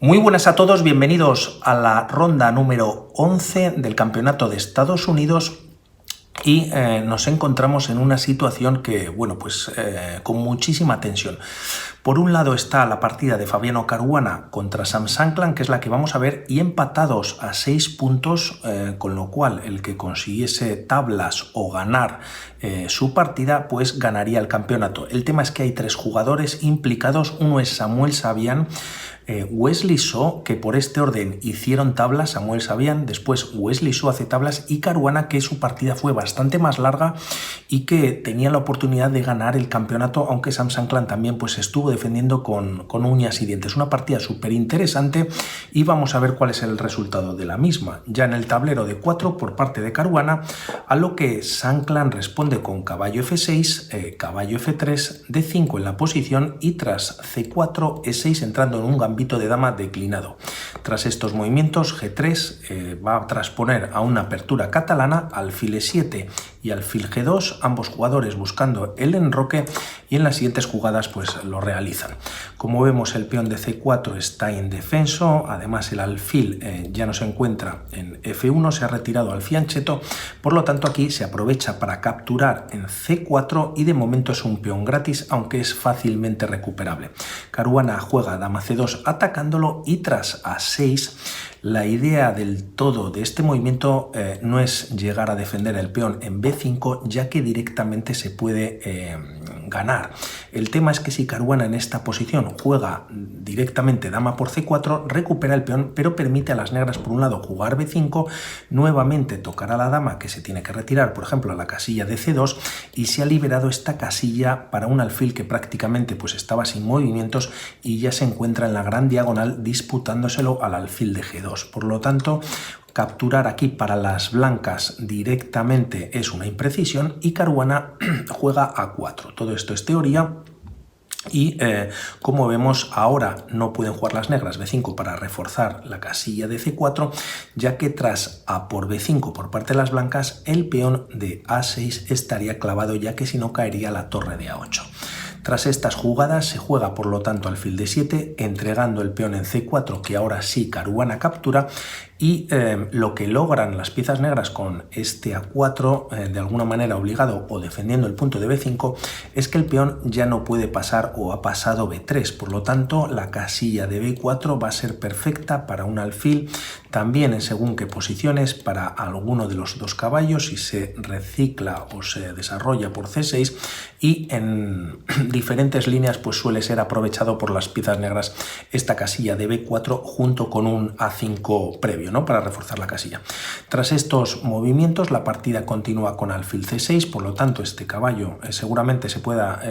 Muy buenas a todos, bienvenidos a la ronda número 11 del Campeonato de Estados Unidos y nos encontramos en una situación que, bueno, pues con muchísima tensión. Por un lado está la partida de Fabiano Caruana contra Sam Sankland, que es la que vamos a ver, y empatados a 6 puntos, con lo cual el que consiguiese tablas o ganar su partida, pues ganaría el campeonato. El tema es que hay 3 jugadores implicados, uno es Samuel Savian, Wesley So, que por este orden hicieron tablas, Samuel Savian, después Wesley So hace tablas y Caruana, que su partida fue bastante más larga y que tenía la oportunidad de ganar el campeonato, aunque Sam Sankland también pues estuvo defendiendo con uñas y dientes. Una partida súper interesante y vamos a ver cuál es el resultado de la misma. Ya en el tablero de 4 por parte de Caruana, a lo que Sankland responde con caballo F6, caballo F3, D5 en la posición y tras C4, E6 entrando en un gambito de dama declinado. Tras estos movimientos, G3 va a transponer a una apertura catalana, alfil E7 y alfil G2, ambos jugadores buscando el enroque, y en las siguientes jugadas pues lo realizan. Como vemos, el peón de C4 está indefenso, además el alfil ya no se encuentra en F1, se ha retirado al fianchetto, por lo tanto aquí se aprovecha para capturar en C4 y de momento es un peón gratis, aunque es fácilmente recuperable. Caruana juega dama C2 atacándolo y tras A6, la idea del todo de este movimiento no es llegar a defender el peón en B5, ya que directamente se puede ganar. El tema es que si Caruana en esta posición juega directamente dama por C4, recupera el peón, pero permite a las negras por un lado jugar B5, nuevamente tocar a la dama que se tiene que retirar, por ejemplo, a la casilla de C2, y se ha liberado esta casilla para un alfil que prácticamente pues estaba sin movimientos y ya se encuentra en la gran diagonal disputándoselo al alfil de G2. Por lo tanto, capturar aquí para las blancas directamente es una imprecisión y Caruana juega A4. Todo esto es teoría. Y como vemos, ahora no pueden jugar las negras B5 para reforzar la casilla de C4, ya que tras A por B5 por parte de las blancas, el peón de A6 estaría clavado, ya que si no caería la torre de A8. Tras estas jugadas se juega por lo tanto alfil de 7, entregando el peón en C4, que ahora sí Caruana captura, y lo que logran las piezas negras con este A4, de alguna manera obligado o defendiendo el punto de B5, es que el peón ya no puede pasar o ha pasado B3, por lo tanto la casilla de B4 va a ser perfecta para un alfil, también en según qué posiciones para alguno de los dos caballos si se recicla o se desarrolla por C6, y en diferentes líneas pues suele ser aprovechado por las piezas negras esta casilla de B4 junto con un A5 previo, ¿no?, para reforzar la casilla. Tras estos movimientos la partida continúa con alfil C6, por lo tanto este caballo seguramente se pueda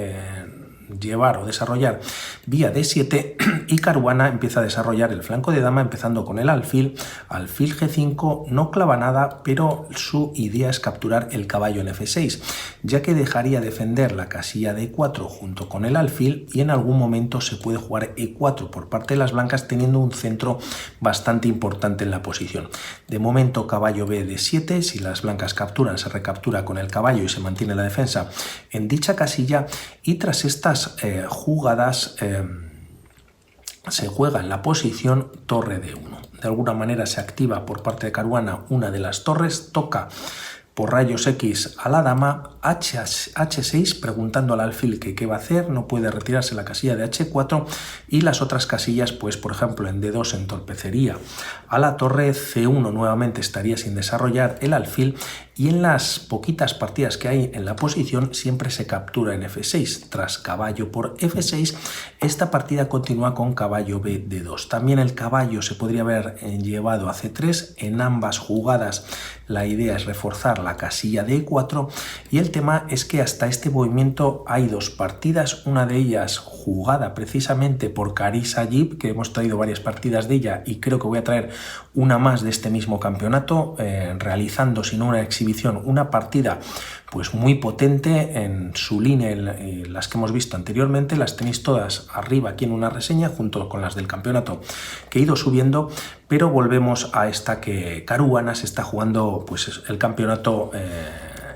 llevar o desarrollar vía D7 y Caruana empieza a desarrollar el flanco de dama empezando con el alfil G5, no clava nada, pero su idea es capturar el caballo en F6, ya que dejaría defender la casilla de E4 junto con el alfil y en algún momento se puede jugar E4 por parte de las blancas, teniendo un centro bastante importante en la posición. De momento caballo B D7, si las blancas capturan se recaptura con el caballo y se mantiene la defensa en dicha casilla, y tras estas jugadas se juega en la posición torre D1. De alguna manera se activa por parte de Caruana una de las torres, toca por rayos X a la dama, H6 preguntando al alfil que qué va a hacer, no puede retirarse la casilla de H4 y las otras casillas, pues por ejemplo en D2 entorpecería a la torre, C1 nuevamente estaría sin desarrollar el alfil, y en las poquitas partidas que hay en la posición siempre se captura en F6. Tras caballo por F6, esta partida continúa con caballo B D2. También el caballo se podría haber llevado a C3. En ambas jugadas la idea es reforzar la casilla de E4, y el tema es que hasta este movimiento hay 2 partidas, una de ellas jugada precisamente por Carissa Yip, que hemos traído varias partidas de ella y creo que voy a traer una más de este mismo campeonato, realizando, si no una exhibición, una partida pues muy potente en su línea, las que hemos visto anteriormente, las tenéis todas arriba aquí en una reseña junto con las del campeonato que he ido subiendo, pero volvemos a esta que Caruana se está jugando pues el campeonato,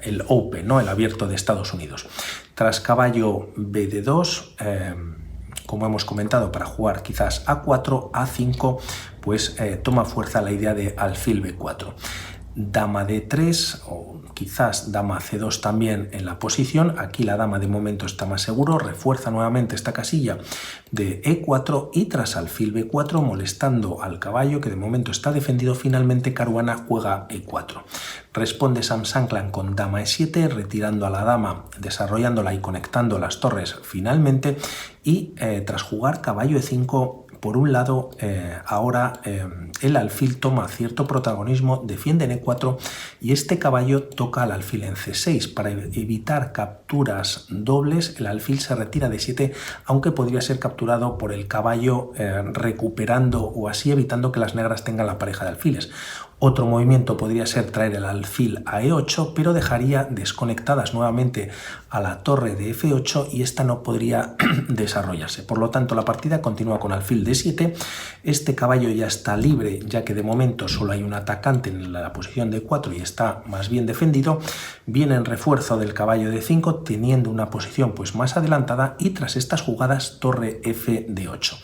el Open, ¿no?, el abierto de Estados Unidos. Tras caballo B D2, como hemos comentado, para jugar quizás A4, A5, pues toma fuerza la idea de alfil B4. Dama D3 o quizás dama C2 también en la posición. Aquí la dama de momento está más seguro, refuerza nuevamente esta casilla de E4 y tras alfil B4 molestando al caballo que de momento está defendido, finalmente Caruana juega E4. Responde Sam Sanglan con dama E7 retirando a la dama, desarrollándola y conectando las torres finalmente y tras jugar caballo E5 por un lado, ahora el alfil toma cierto protagonismo, defiende en E4 y este caballo toca al alfil en C6. Para evitar capturas dobles, el alfil se retira de 7, aunque podría ser capturado por el caballo recuperando o así evitando que las negras tengan la pareja de alfiles. Otro movimiento podría ser traer el alfil a E8, pero dejaría desconectadas nuevamente a la torre de F8 y esta no podría desarrollarse. Por lo tanto, la partida continúa con alfil D7. Este caballo ya está libre, ya que de momento solo hay un atacante en la posición de 4 y está más bien defendido. Viene en refuerzo del caballo de 5, teniendo una posición pues más adelantada, y tras estas jugadas torre F de 8.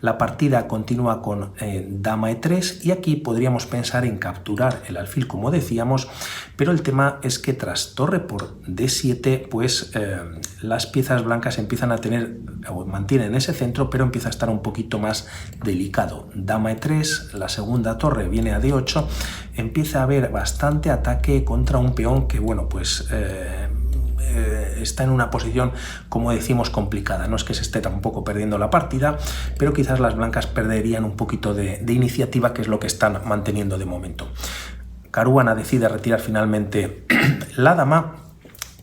La partida continúa con dama E3 y aquí podríamos pensar en capturar el alfil como decíamos, pero el tema es que tras torre por D7 pues las piezas blancas empiezan a tener o mantienen ese centro, pero empieza a estar un poquito más delicado. Dama E3, la segunda torre viene a D8, empieza a haber bastante ataque contra un peón que bueno pues está en una posición, como decimos, complicada. No es que se esté tampoco perdiendo la partida, pero quizás las blancas perderían un poquito de iniciativa, que es lo que están manteniendo de momento. Caruana decide retirar finalmente la dama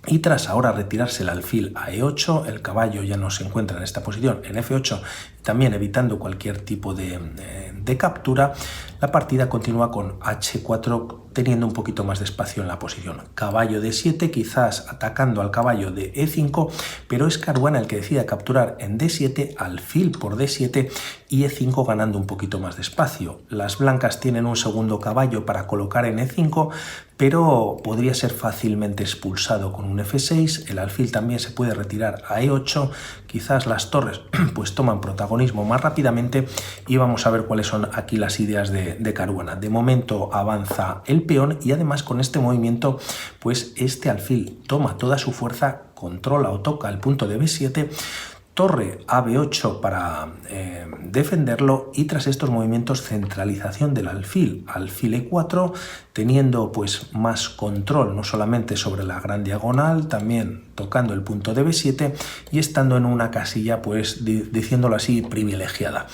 y tras ahora retirarse el alfil a E8, el caballo ya no se encuentra en esta posición, en F8, también evitando cualquier tipo de captura. La partida continúa con H4 teniendo un poquito más de espacio en la posición. Caballo D7, quizás atacando al caballo de E5, pero es Caruana el que decide capturar en D7, alfil por D7 y E5 ganando un poquito más de espacio. Las blancas tienen un segundo caballo para colocar en E5, pero podría ser fácilmente expulsado con un F6. El alfil también se puede retirar a E8, quizás las torres pues toman protagonismo más rápidamente y vamos a ver cuáles son aquí las ideas de Caruana. De momento avanza el peón y además con este movimiento pues este alfil toma toda su fuerza, controla o toca el punto de B7, torre a B8 para defenderlo y tras estos movimientos centralización del alfil, alfil E4 teniendo pues más control no solamente sobre la gran diagonal, también tocando el punto de B7 y estando en una casilla pues diciéndolo así privilegiada.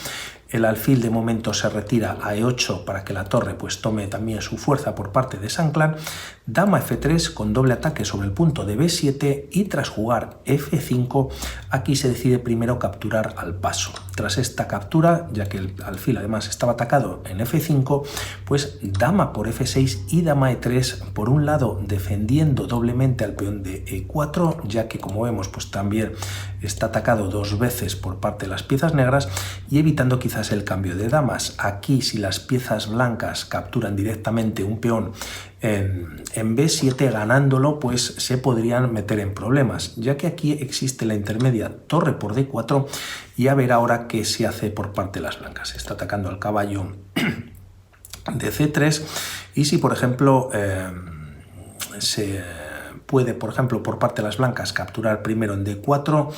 El alfil de momento se retira a E8 para que la torre pues tome también su fuerza por parte de Sanglan. Dama F3 con doble ataque sobre el punto de B7 y tras jugar F5 aquí se decide primero capturar al paso. Tras esta captura, ya que el alfil además estaba atacado en F5, pues dama por F6 y dama E3 por un lado defendiendo doblemente al peón de E4, ya que como vemos pues también está atacado dos veces por parte de las piezas negras y evitando quizás el cambio de damas. Aquí si las piezas blancas capturan directamente un peón en B7 ganándolo pues se podrían meter en problemas, ya que aquí existe la intermedia torre por D4 y a ver ahora qué se hace por parte de las blancas. Está atacando al caballo de C3 y si por ejemplo se puede por ejemplo por parte de las blancas capturar primero en D4,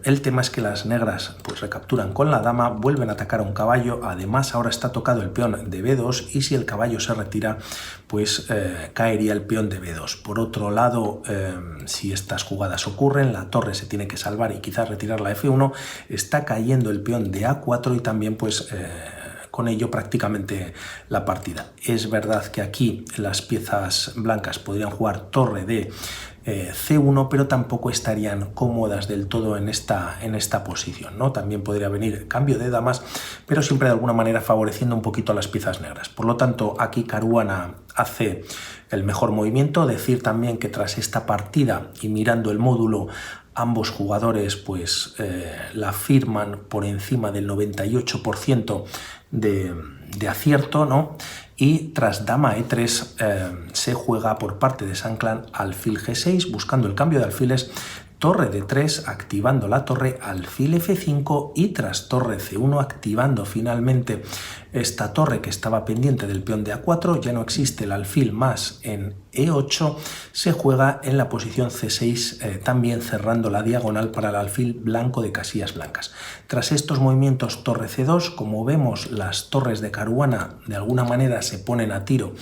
el tema es que las negras pues recapturan con la dama, vuelven a atacar a un caballo, además ahora está tocado el peón de B2 y si el caballo se retira pues caería el peón de B2. Por otro lado, si estas jugadas ocurren, la torre se tiene que salvar y quizás retirar la F1, está cayendo el peón de A4 y también pues con ello prácticamente la partida. Es verdad que aquí las piezas blancas podrían jugar torre de C1, pero tampoco estarían cómodas del todo en esta posición, ¿no? También podría venir cambio de damas, pero siempre de alguna manera favoreciendo un poquito a las piezas negras. Por lo tanto, aquí Caruana hace el mejor movimiento. Decir también que tras esta partida y mirando el módulo Ambos jugadores pues la firman por encima del 98% de acierto, ¿no? Y tras dama e3 se juega por parte de Sanclan alfil g6, buscando el cambio de alfiles, torre d3 activando la torre, alfil f5 y tras torre c1 activando finalmente esta torre que estaba pendiente del peón de a4, ya no existe el alfil más en e8, se juega en la posición c6 también cerrando la diagonal para el alfil blanco de casillas blancas. Tras estos movimientos torre c2, como vemos las torres de Caruana de alguna manera se ponen a tiro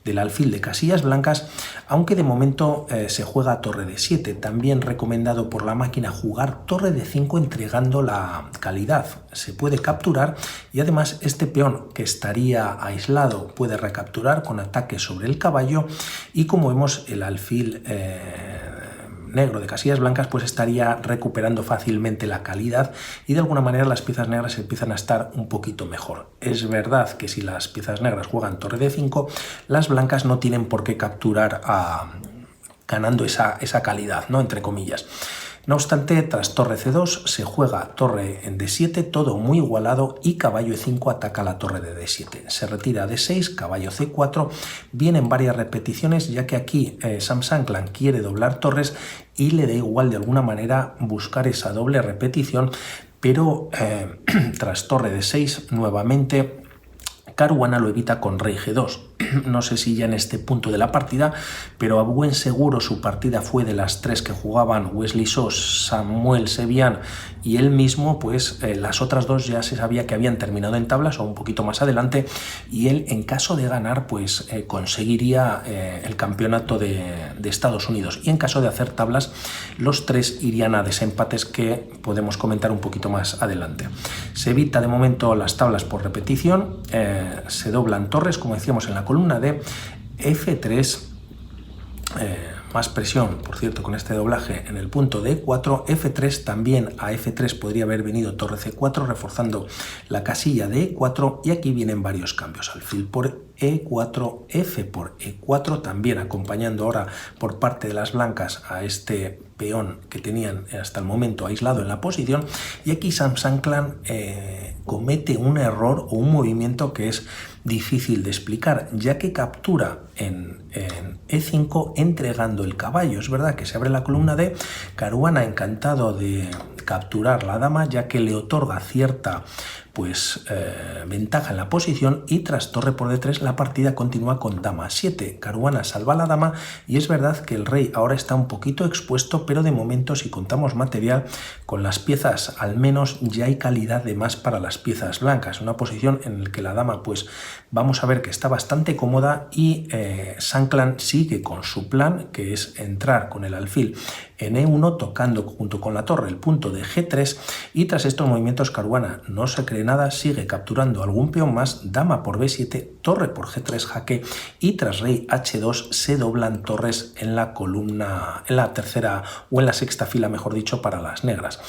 del alfil de casillas blancas, aunque de momento se juega torre d7, también recomendado por la máquina jugar torre d5 entregando la calidad, se puede capturar y además este peón que estaría aislado puede recapturar con ataque sobre el caballo y como vemos el alfil negro de casillas blancas pues estaría recuperando fácilmente la calidad y de alguna manera las piezas negras empiezan a estar un poquito mejor. Es verdad que si las piezas negras juegan torre d5, las blancas no tienen por qué capturar ganando esa calidad, ¿no? Entre comillas. No obstante, tras torre c2 se juega torre en d7, todo muy igualado y caballo e5 ataca la torre de d7. Se retira a d6, caballo c4, vienen varias repeticiones ya que aquí Sam Sanclan quiere doblar torres y le da igual de alguna manera buscar esa doble repetición, pero tras torre d6 nuevamente Caruana lo evita con rey g2. No sé si ya en este punto de la partida, pero a buen seguro su partida fue de las tres que jugaban Wesley Sos, Samuel Sevian y él mismo, pues las otras dos ya se sabía que habían terminado en tablas o un poquito más adelante y él en caso de ganar pues conseguiría el campeonato de Estados Unidos y en caso de hacer tablas los tres irían a desempates que podemos comentar un poquito más adelante. Se evita de momento las tablas por repetición, se doblan torres como decíamos en la columna de F3, más presión, por cierto, con este doblaje en el punto de E4, F3 también a F3 podría haber venido torre C4 reforzando la casilla de E4 y aquí vienen varios cambios, alfil por E4, F por E4, también acompañando ahora por parte de las blancas a este peón que tenían hasta el momento aislado en la posición y aquí Sam Sanclan comete un error o un movimiento que es difícil de explicar, ya que captura en E5 entregando el caballo. Es verdad que se abre la columna de Caruana encantado de capturar la dama, ya que le otorga cierta ventaja en la posición y tras torre por d3 la partida continúa con dama 7. Caruana salva a la dama y es verdad que el rey ahora está un poquito expuesto, pero de momento si contamos material con las piezas al menos ya hay calidad de más para las piezas blancas. Una posición en la que la dama pues vamos a ver que está bastante cómoda y Sanclan sigue con su plan que es entrar con el alfil en E1 tocando junto con la torre el punto de G3 y tras estos movimientos Caruana no se cree nada, sigue capturando algún peón más, dama por B7, torre por G3 jaque y tras rey H2 se doblan torres en la columna, en la tercera o en la sexta fila mejor dicho para las negras.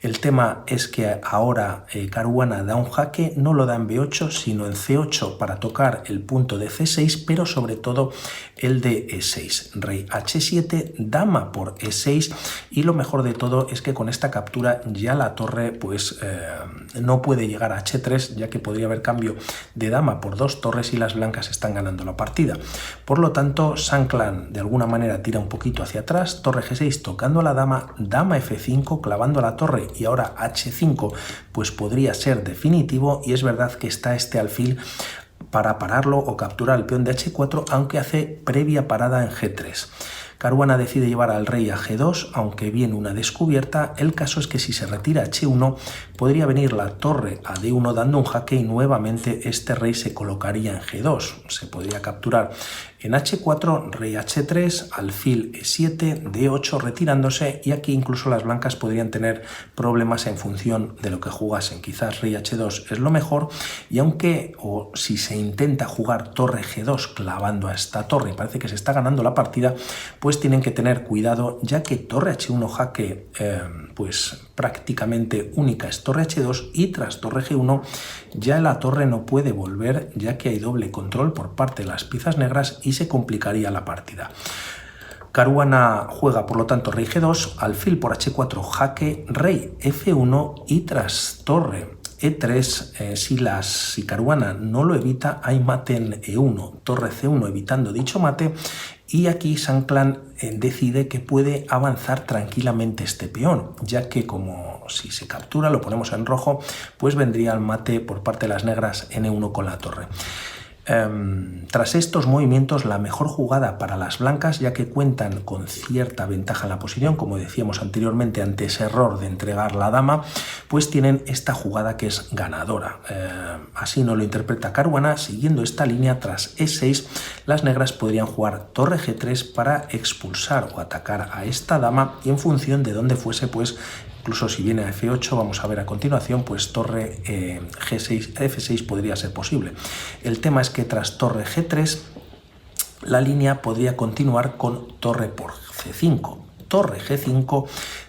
El tema es que ahora Caruana da un jaque, no lo da en B8 sino en C8 para tocar el punto de C6 pero sobre todo el de E6, rey H7, dama por E6 y lo mejor de todo es que con esta captura ya la torre pues no puede llegar a H3 ya que podría haber cambio de dama por dos torres y las blancas están ganando la partida. Por lo tanto Sanclan de alguna manera tira un poquito hacia atrás, torre G6 tocando a la dama, dama F5 clavando a la torre y ahora H5 pues podría ser definitivo y es verdad que está este alfil para pararlo o capturar el peón de H4 aunque hace previa parada en G3. Caruana decide llevar al rey a G2, aunque viene una descubierta. El caso es que si se retira H1, podría venir la torre a D1 dando un jaque y nuevamente este rey se colocaría en G2. Se podría capturar en H4, rey H3, alfil E7, D8 retirándose y aquí incluso las blancas podrían tener problemas en función de lo que jugasen. Quizás rey H2 es lo mejor y aunque o si se intenta jugar torre G2 clavando a esta torre y parece que se está ganando la partida, pues tienen que tener cuidado ya que torre H1 jaque pues prácticamente única es torre H2 y tras torre G1 ya la torre no puede volver ya que hay doble control por parte de las piezas negras y se complicaría la partida. Caruana juega por lo tanto rey G2, alfil por H4, jaque, rey F1 y tras torre E3, si Caruana no lo evita, hay mate en E1, torre C1 evitando dicho mate, y aquí Shankland decide que puede avanzar tranquilamente este peón, ya que como si se captura, lo ponemos en rojo, pues vendría el mate por parte de las negras en E1 con la torre. Tras estos movimientos, la mejor jugada para las blancas, ya que cuentan con cierta ventaja en la posición, como decíamos anteriormente, ante ese error de entregar la dama, pues tienen esta jugada que es ganadora. Así nos lo interpreta Caruana. Siguiendo esta línea, tras E6, las negras podrían jugar torre G3 para expulsar o atacar a esta dama, y en función de dónde fuese, pues incluso si viene a F8, vamos a ver a continuación, pues torre G6, F6 podría ser posible. El tema es que tras torre G3, la línea podría continuar con torre por C5, torre G5,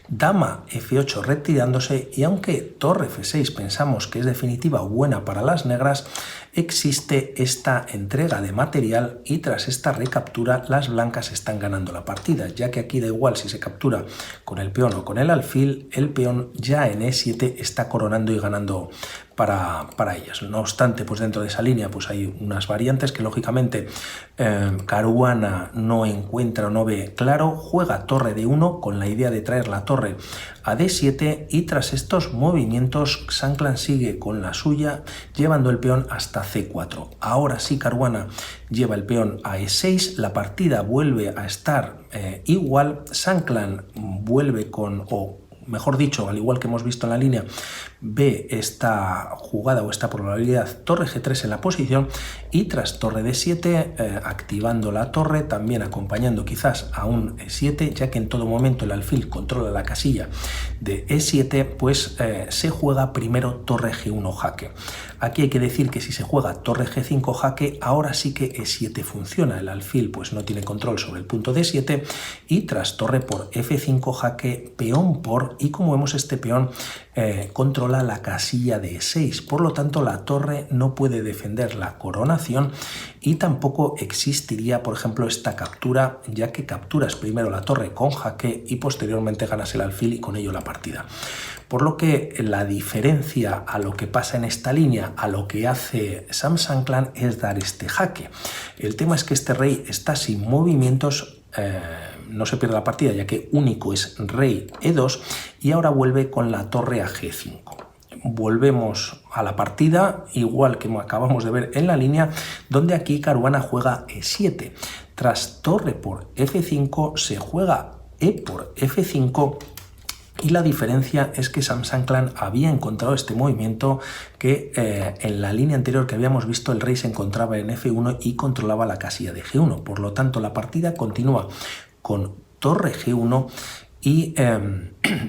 dama F8 retirándose, y aunque torre F6 pensamos que es definitiva o buena para las negras, existe esta entrega de material y tras esta recaptura las blancas están ganando la partida, ya que aquí da igual si se captura con el peón o con el alfil, el peón ya en E7 está coronando y ganando para ellas. No obstante, pues dentro de esa línea pues hay unas variantes que lógicamente Caruana no encuentra o no ve claro, juega torre D1 con la idea de traer la torre a D7 y tras estos movimientos Shankland sigue con la suya llevando el peón hasta C4. Ahora sí Caruana lleva el peón a E6, la partida vuelve a estar igual, Shankland vuelve con, o mejor dicho, al igual que hemos visto en la línea, ve esta jugada o esta probabilidad torre G3 en la posición y tras torre D7 activando la torre, también acompañando quizás a un E7, ya que en todo momento el alfil controla la casilla de E7, pues se juega primero torre G1 jaque. Aquí hay que decir que si se juega torre G5 jaque, ahora sí que E7 funciona, el alfil pues no tiene control sobre el punto D7 y tras torre por F5 jaque, peón por, y como vemos este peón controla la casilla de E6, por lo tanto la torre no puede defender la coronación y tampoco existiría, por ejemplo, esta captura, ya que capturas primero la torre con jaque y posteriormente ganas el alfil y con ello la partida. Por lo que la diferencia a lo que pasa en esta línea a lo que hace Sam Shankland es dar este jaque. El tema es que este rey está sin movimientos, no se pierde la partida ya que único es rey E2 y ahora vuelve con la torre a G5. Volvemos a la partida, igual que acabamos de ver en la línea, donde aquí Caruana juega E7. Tras torre por F5 se juega E por F5 y la diferencia es que Sam Shankland había encontrado este movimiento que en la línea anterior que habíamos visto el rey se encontraba en F1 y controlaba la casilla de G1. Por lo tanto, la partida continúa con torre G1 y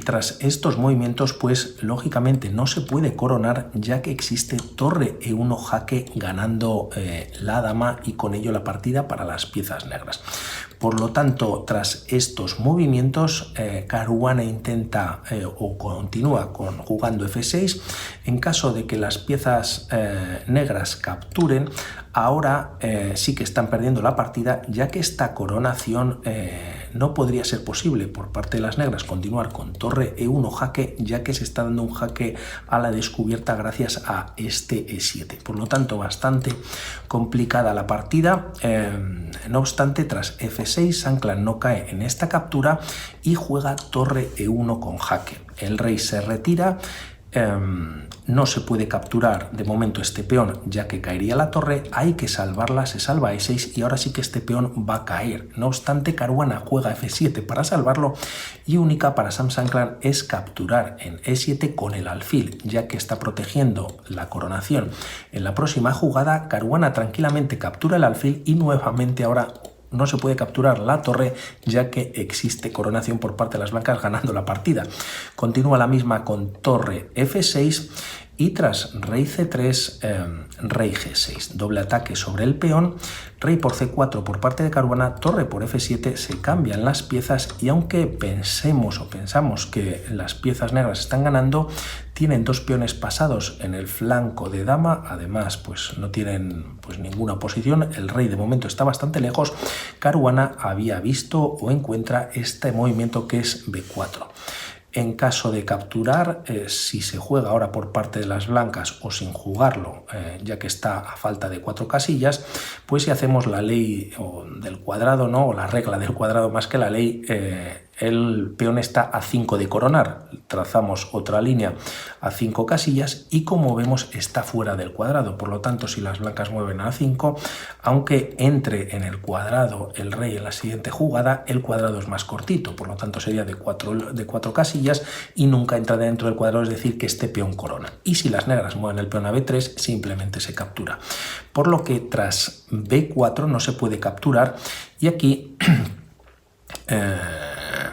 tras estos movimientos pues lógicamente no se puede coronar ya que existe torre E1 jaque ganando la dama y con ello la partida para las piezas negras. Por lo tanto, tras estos movimientos, Caruana intenta o continúa jugando F6. En caso de que las piezas negras capturen, ahora sí que están perdiendo la partida, ya que esta coronación no podría ser posible por parte de las negras continuar con torre E1 jaque, ya que se está dando un jaque a la descubierta gracias a este E7. Por lo tanto, bastante complicada la partida. No obstante, tras F6, Shankland no cae en esta captura y juega torre E1 con jaque. El rey se retira. No se puede capturar de momento este peón ya que caería la torre, hay que salvarla, se salva E6 y ahora sí que este peón va a caer. No obstante, Caruana juega F7 para salvarlo y única para Sam Shankland es capturar en E7 con el alfil, ya que está protegiendo la coronación. En la próxima jugada, Caruana tranquilamente captura el alfil y nuevamente ahora no se puede capturar la torre ya que existe coronación por parte de las blancas ganando la partida. Continúa la misma con torre F6 y tras rey C3, rey G6, doble ataque sobre el peón, rey por C4 por parte de Caruana, torre por F7, se cambian las piezas y aunque pensamos que las piezas negras están ganando, tienen dos peones pasados en el flanco de dama, además pues no tienen pues ninguna posición, el rey de momento está bastante lejos. Caruana había visto o encuentra este movimiento que es B4. En caso de capturar, si se juega ahora por parte de las blancas o sin jugarlo, ya que está a falta de 4 casillas, pues si hacemos la ley del cuadrado, ¿no? O la regla del cuadrado más que la ley, el peón está a 5 de coronar. Trazamos otra línea a 5 casillas y como vemos está fuera del cuadrado. Por lo tanto, si las blancas mueven a 5, aunque entre en el cuadrado el rey en la siguiente jugada, el cuadrado es más cortito. Por lo tanto, sería de 4 casillas y nunca entra dentro del cuadrado, es decir, que este peón corona. Y si las negras mueven el peón a B3, simplemente se captura. Por lo que tras B4 no se puede capturar y aquí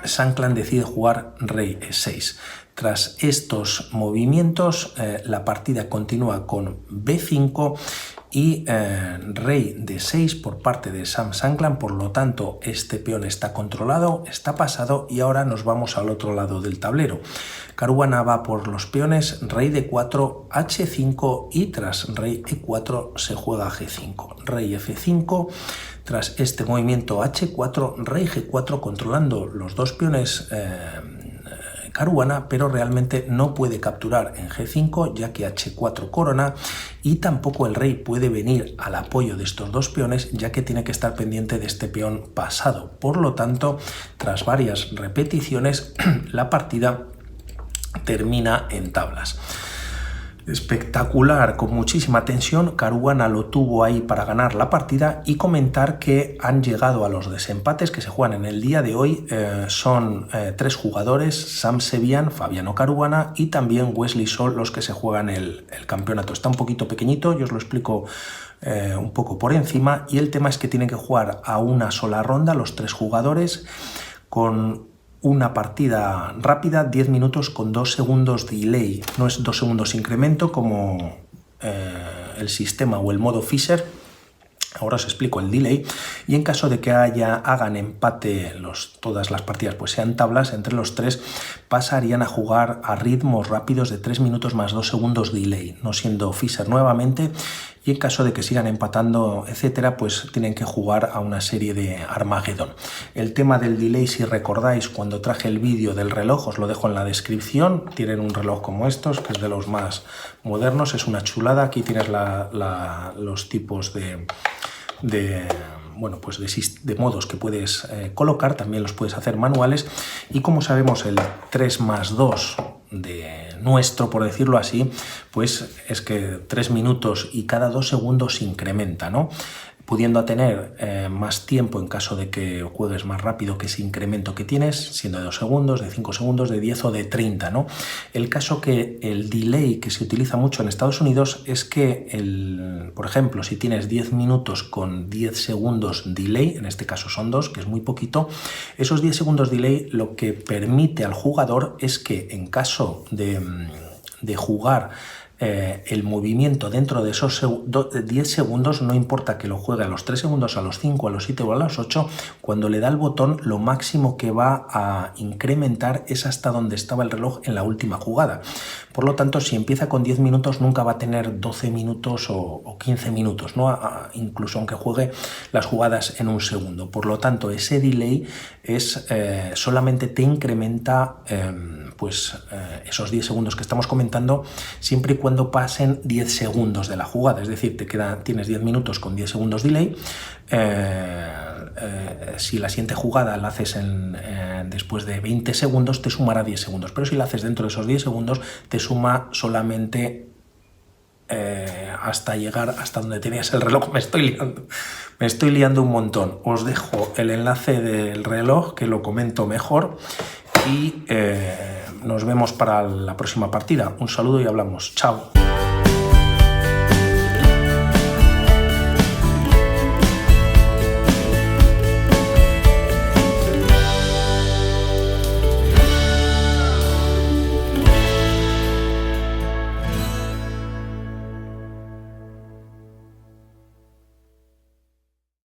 Shankland decide jugar rey E6. Tras estos movimientos, la partida continúa con B5 y rey D6 por parte de Sam Shankland. Por lo tanto, este peón está controlado, está pasado y ahora nos vamos al otro lado del tablero. Caruana va por los peones, rey D4, H5 y tras rey E4 se juega G5, rey F5. Tras este movimiento H4, rey G4 controlando los dos peones Caruana, pero realmente no puede capturar en G5 ya que H4 corona y tampoco el rey puede venir al apoyo de estos dos peones ya que tiene que estar pendiente de este peón pasado. Por lo tanto, tras varias repeticiones, la partida termina en tablas. Espectacular, con muchísima tensión. Caruana lo tuvo ahí para ganar la partida y comentar que han llegado a los desempates que se juegan en el día de hoy. Son 3 jugadores, Sam Sevian, Fabiano Caruana y también Wesley Sol los que se juegan el campeonato. Está un poquito pequeñito, yo os lo explico un poco por encima y el tema es que tienen que jugar a una sola ronda los 3 jugadores con una partida rápida, 10 minutos con 2 segundos delay. No es 2 segundos incremento como el sistema o el modo Fisher. Ahora os explico el delay. Y en caso de que hagan empate todas las partidas, pues sean tablas, entre los 3 pasarían a jugar a ritmos rápidos de 3 minutos más 2 segundos delay, no siendo Fisher nuevamente. Y en caso de que sigan empatando, etcétera, pues tienen que jugar a una serie de Armageddon. El tema del delay, si recordáis, cuando traje el vídeo del reloj, os lo dejo en la descripción. Tienen un reloj como estos, que es de los más modernos, es una chulada. Aquí tienes los tipos de modos que puedes colocar, también los puedes hacer manuales. Y como sabemos, el 3+2 de nuestro, por decirlo así, pues es que 3 minutos y cada 2 segundos incrementa, ¿no? Pudiendo tener más tiempo en caso de que juegues más rápido que ese incremento que tienes, siendo de 2 segundos, de 5 segundos, de 10 o de 30, ¿no? El caso que el delay que se utiliza mucho en Estados Unidos es que, por ejemplo, si tienes 10 minutos con 10 segundos delay, en este caso son 2, que es muy poquito, esos 10 segundos delay lo que permite al jugador es que en caso de jugar el movimiento dentro de esos 10 segundos, no importa que lo juegue a los 3 segundos, a los 5, a los 7 o a los 8, cuando le da el botón, lo máximo que va a incrementar es hasta donde estaba el reloj en la última jugada. Por lo tanto, si empieza con 10 minutos, nunca va a tener 12 minutos o 15 minutos, ¿no? Incluso aunque juegue las jugadas en un segundo. Por lo tanto, ese delay solamente te incrementa esos 10 segundos que estamos comentando, siempre y cuando pasen 10 segundos de la jugada. Es decir, tienes 10 minutos con 10 segundos delay. Si la siguiente jugada la haces después de 20 segundos, te sumará 10 segundos. Pero si la haces dentro de esos 10 segundos, te suma solamente hasta llegar hasta donde tenías el reloj. Me estoy liando un montón. Os dejo el enlace del reloj, que lo comento mejor, y nos vemos para la próxima partida. Un saludo y hablamos. Chao.